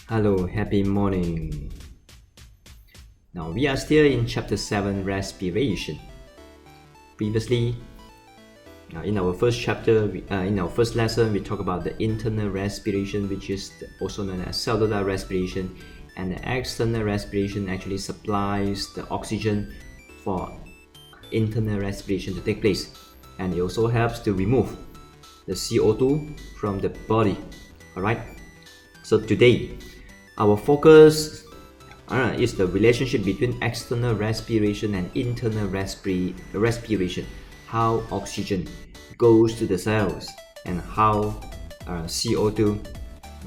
Hello, happy morning. Now we are still in chapter 7, respiration. Previously, in our first chapter, in our first lesson, we talked about the internal respiration, which is also known as cellular respiration, and the external respiration actually supplies the oxygen for internal respiration to take place, and it also helps to remove the CO2 from the body. Alright, so today our focus is the relationship between external respiration and internal respiration, how oxygen goes to the cells and how CO2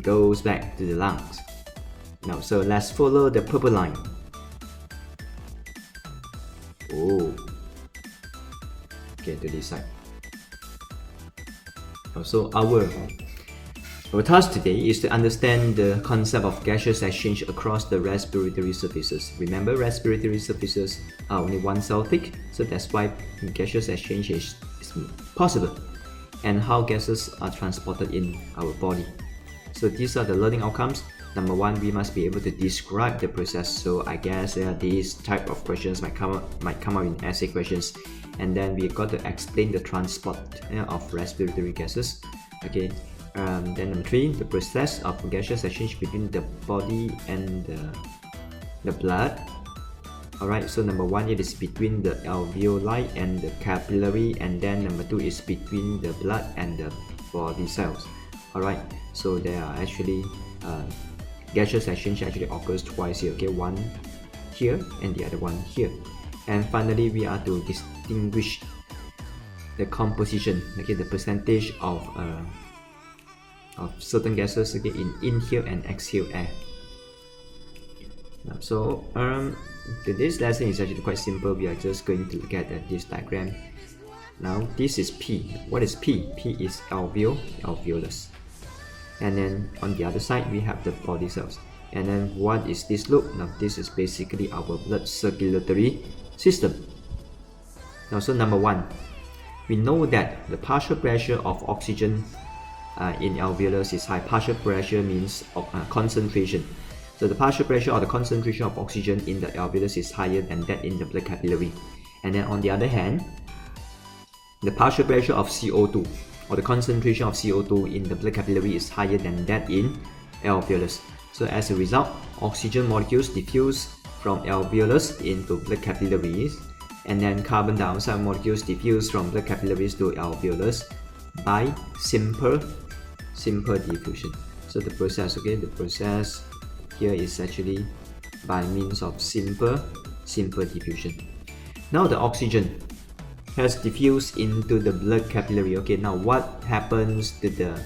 goes back to the lungs. Now, so let's follow the purple line. Okay, to this side. So our task today is to understand the concept of gaseous exchange across the respiratory surfaces. Remember, respiratory surfaces are only one cell thick, so that's why gaseous exchange is possible, and how gases are transported in our body. So these are the learning outcomes. Number one, we must be able to describe the process. So I guess these type of questions might come out in essay questions, and then we got to explain the transport of respiratory gases. Okay. Then number 3, the process of gaseous exchange between the body and the blood. Alright, so number 1, it is between the alveoli and the capillary, and then number 2 is between the blood and the body cells. Alright, so there are actually gaseous exchange actually occurs twice here. Okay, one here and the other one here. And finally, we are to distinguish the composition, okay, the percentage of certain gases, okay, in inhale and exhale air. So today's lesson is actually quite simple. We are just going to look at this diagram. Now this is P. What is P? P is alveolus. And then on the other side we have the body cells. And then what is this loop? Now this is basically our blood circulatory system. Now, so number 1, we know that the partial pressure of oxygen in alveolus is high. Partial pressure means concentration. So the partial pressure or the concentration of oxygen in the alveolus is higher than that in the blood capillary. And then on the other hand, the partial pressure of CO2 or the concentration of CO2 in the blood capillary is higher than that in alveolus. So as a result, oxygen molecules diffuse from alveolus into blood capillaries, and then carbon dioxide molecules diffuse from blood capillaries to alveolus by simple diffusion. So the process, okay, the process here is actually by means of simple diffusion. Now the oxygen has diffused into the blood capillary. Okay, now what happens to the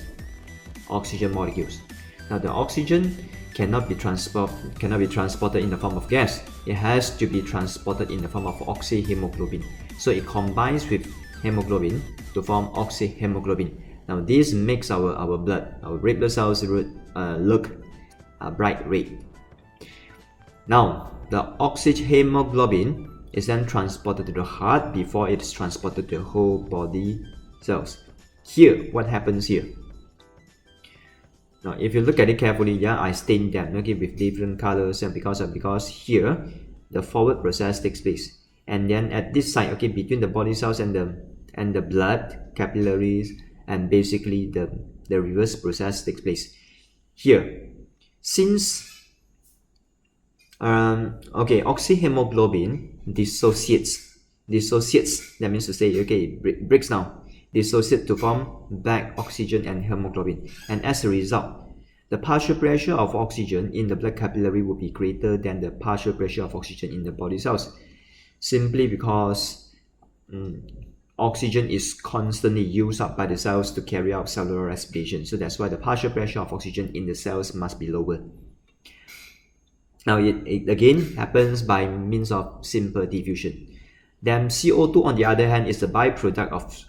oxygen molecules? Now the oxygen cannot be transported in the form of gas. It has to be transported in the form of oxyhemoglobin. So it combines with hemoglobin to form oxyhemoglobin. Now this makes our blood, our red blood cells look bright red. Now the oxyhemoglobin is then transported to the heart before it is transported to the whole body cells. Here, what happens here? Now if you look at it carefully, yeah, I stained them, okay, with different colors, and because here the forward process takes place, and then at this side, okay, between the body cells and the blood capillaries, and basically the reverse process takes place here. Since oxyhemoglobin dissociates, that means to say, okay, breaks down, dissociate to form black oxygen and hemoglobin, and as a result, the partial pressure of oxygen in the blood capillary will be greater than the partial pressure of oxygen in the body cells, simply because oxygen is constantly used up by the cells to carry out cellular respiration. So that's why the partial pressure of oxygen in the cells must be lower. Now it again happens by means of simple diffusion. Then CO2 on the other hand is the byproduct of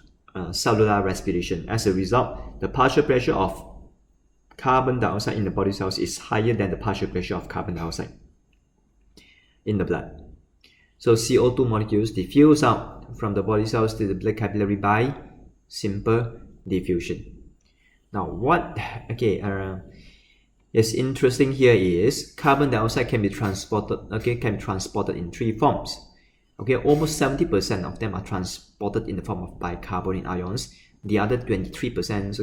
cellular respiration. As a result, the partial pressure of carbon dioxide in the body cells is higher than the partial pressure of carbon dioxide in the blood. So CO2 molecules diffuse out from the body cells to the blood capillary by simple diffusion. Now Yes, interesting here is carbon dioxide can be transported, in three forms. Okay, almost 70% of them are transported in the form of bicarbonate ions. The other 23%,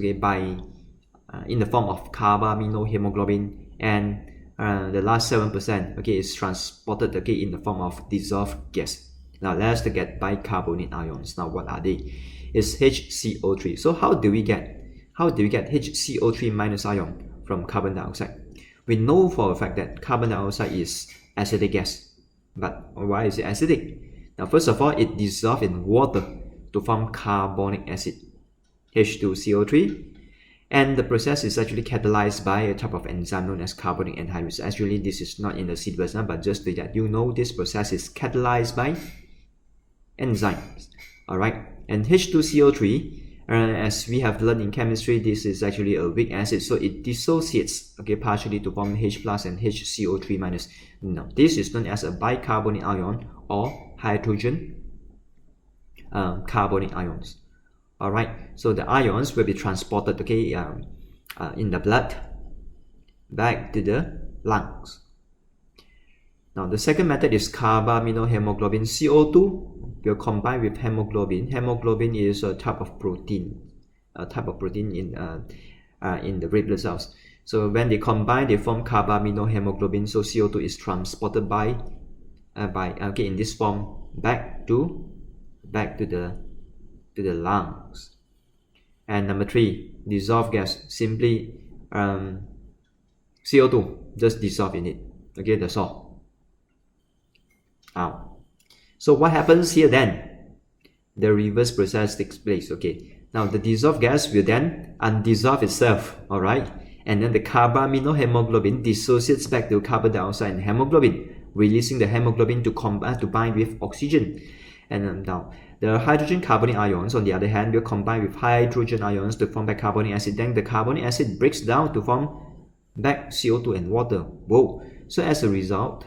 in the form of carb, amino, hemoglobin, and the last 7%, is transported, in the form of dissolved gas. Now let's look at bicarbonate ions. Now what are they? It's HCO3. So how do we get HCO3 minus ion from carbon dioxide? We know for a fact that carbon dioxide is acidic gas. But why is it acidic? Now first of all, it dissolves in water to form carbonic acid, H2CO3. And the process is actually catalyzed by a type of enzyme known as carbonic anhydrase. Actually, this is not in the syllabus, but just so that you know, this process is catalyzed by enzymes. Alright, and H2CO3, as we have learned in chemistry, this is actually a weak acid, so it dissociates partially to form H plus and HCO3 minus. Now, this is known as a bicarbonate ion or hydrogen carbonic ions. Alright, so the ions will be transported in the blood back to the lungs. Now the second method is carb, amino, hemoglobin. CO2 will combine with hemoglobin. Hemoglobin is a type of protein in the red blood cells. So when they combine, they form carb, amino, hemoglobin. So CO2 is transported in this form back to the lungs. And number 3, dissolved gas. Simply CO2 just dissolve in it. Okay, that's all. So what happens here then? The reverse process takes place. Okay, now the dissolved gas will then undissolve itself. Alright, and then the carb-amino-hemoglobin dissociates back to carbon dioxide and hemoglobin, releasing the hemoglobin to bind with oxygen. And now the hydrogen carbonic ions, on the other hand, will combine with hydrogen ions to form bicarbonic acid. Then the carbonic acid breaks down to form back CO2 and water. Whoa! So as a result,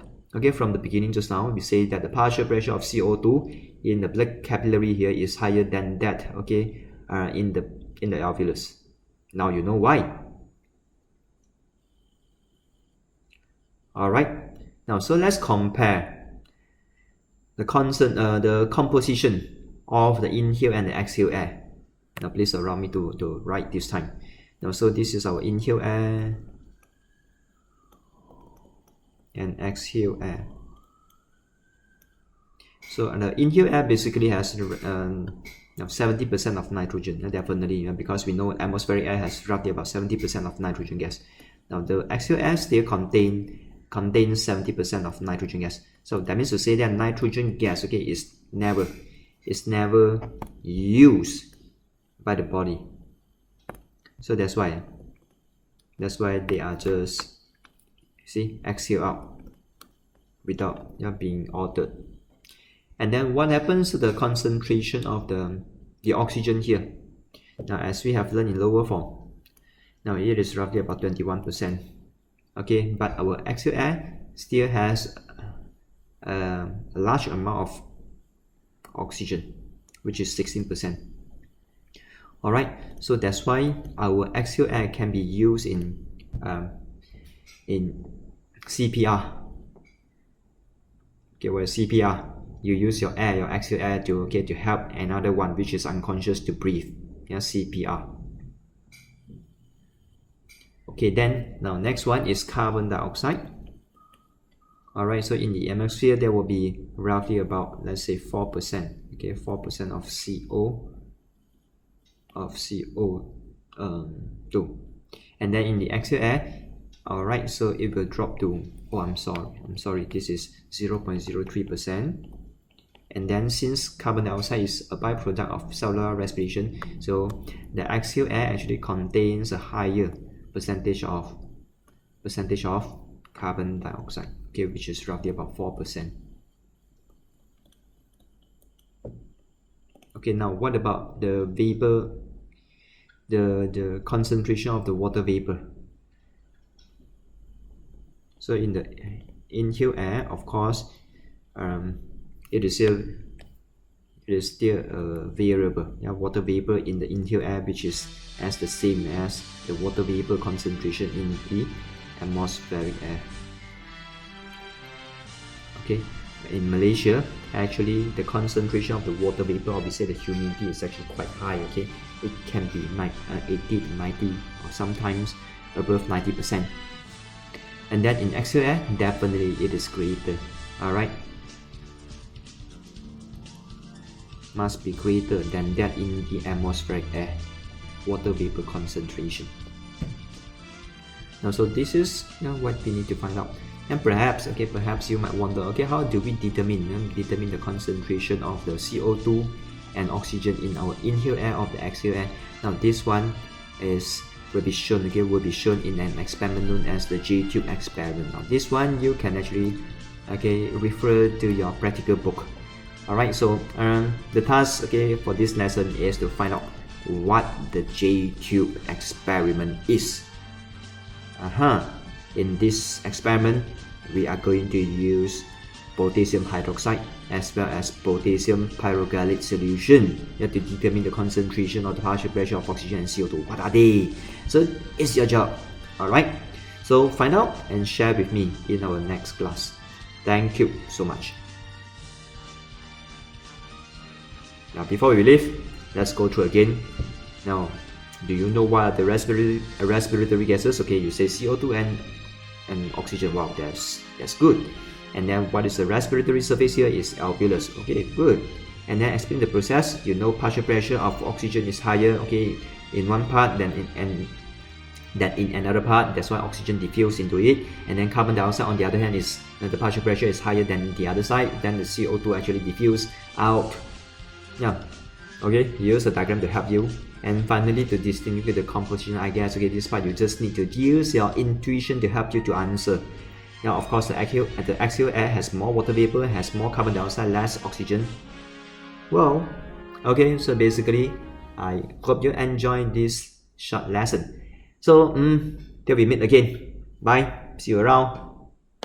from the beginning just now, we say that the partial pressure of CO2 in the blood capillary here is higher than that, in the alveolus. Now you know why. Alright, now so let's compare the composition of the inhale and the exhale air. Now please allow me to write this time. Now so this is our inhale air and exhale air. So the inhale air basically has 70% of nitrogen, definitely, because we know atmospheric air has roughly about 70% of nitrogen gas. Now the exhale air still contains 70% of nitrogen gas. So that means to say that nitrogen gas is never used by the body. So that's why they are just exhale out without being altered. And then what happens to the concentration of the oxygen here? Now as we have learned in lower form, now it is roughly about 21%. Okay, but our exhale air still has a large amount of oxygen, which is 16%. Alright, so that's why our exhale air can be used in CPR. Okay, where CPR, you use your exhale air to help another one which is unconscious to breathe. CPR. Okay, then now next one is carbon dioxide. Alright, so in the atmosphere there will be roughly about, let's say, 4%. Okay, 4% of CO2. And then in the exhale air, alright, so it will drop to, I'm sorry, this is 0.03%. And then since carbon dioxide is a byproduct of cellular respiration, so the exhale air actually contains a higher percentage of carbon dioxide, which is roughly about 4%. Okay, now what about the vapor, the concentration of the water vapor? So in the inhale air, of course, it is still a variable. Water vapor in the inhale air, which is as the same as the water vapor concentration in the atmospheric air. Okay, in Malaysia, actually the concentration of the water vapor, or we say the humidity, is actually quite high. Okay, it can be 80 to 90 or sometimes above 90%. And then in exhale air, definitely it is greater. Alright, must be greater than that in the atmospheric air water vapor concentration. Now, so this is what we need to find out. And perhaps you might wonder, okay, how do we determine the concentration of the CO2 and oxygen in our inhale air or the exhale air? Now this one will be shown in an experiment known as the J-tube experiment. Now this one you can actually refer to your practical book. Alright, so the task for this lesson is to find out what the J-tube experiment is. In this experiment, we are going to use potassium hydroxide as well as potassium pyrogalate solution to determine the concentration or the partial pressure of oxygen and CO2. What are they? So it's your job. Alright, so find out and share with me in our next class. Thank you so much. Now before we leave, let's go through again. Now, do you know what are the respiratory gases? Okay, you say CO2 and oxygen. Wow, that's good. And then what is the respiratory surface here? Is alveolus. Okay, good. And then explain the process. You know partial pressure of oxygen is higher, okay, in one part than in another part. That's why oxygen diffuses into it. And then carbon dioxide on the other hand is the partial pressure is higher than the other side. Then the CO2 actually diffuses out. Yeah. Okay, use a diagram to help you. And finally, to distinguish the composition, I guess, okay, this part you just need to use your intuition to help you to answer. Now, of course, the exhale air has more water vapor, has more carbon dioxide, less oxygen. Well, okay, so basically, I hope you enjoyed this short lesson. So, till we meet again. Bye. See you around.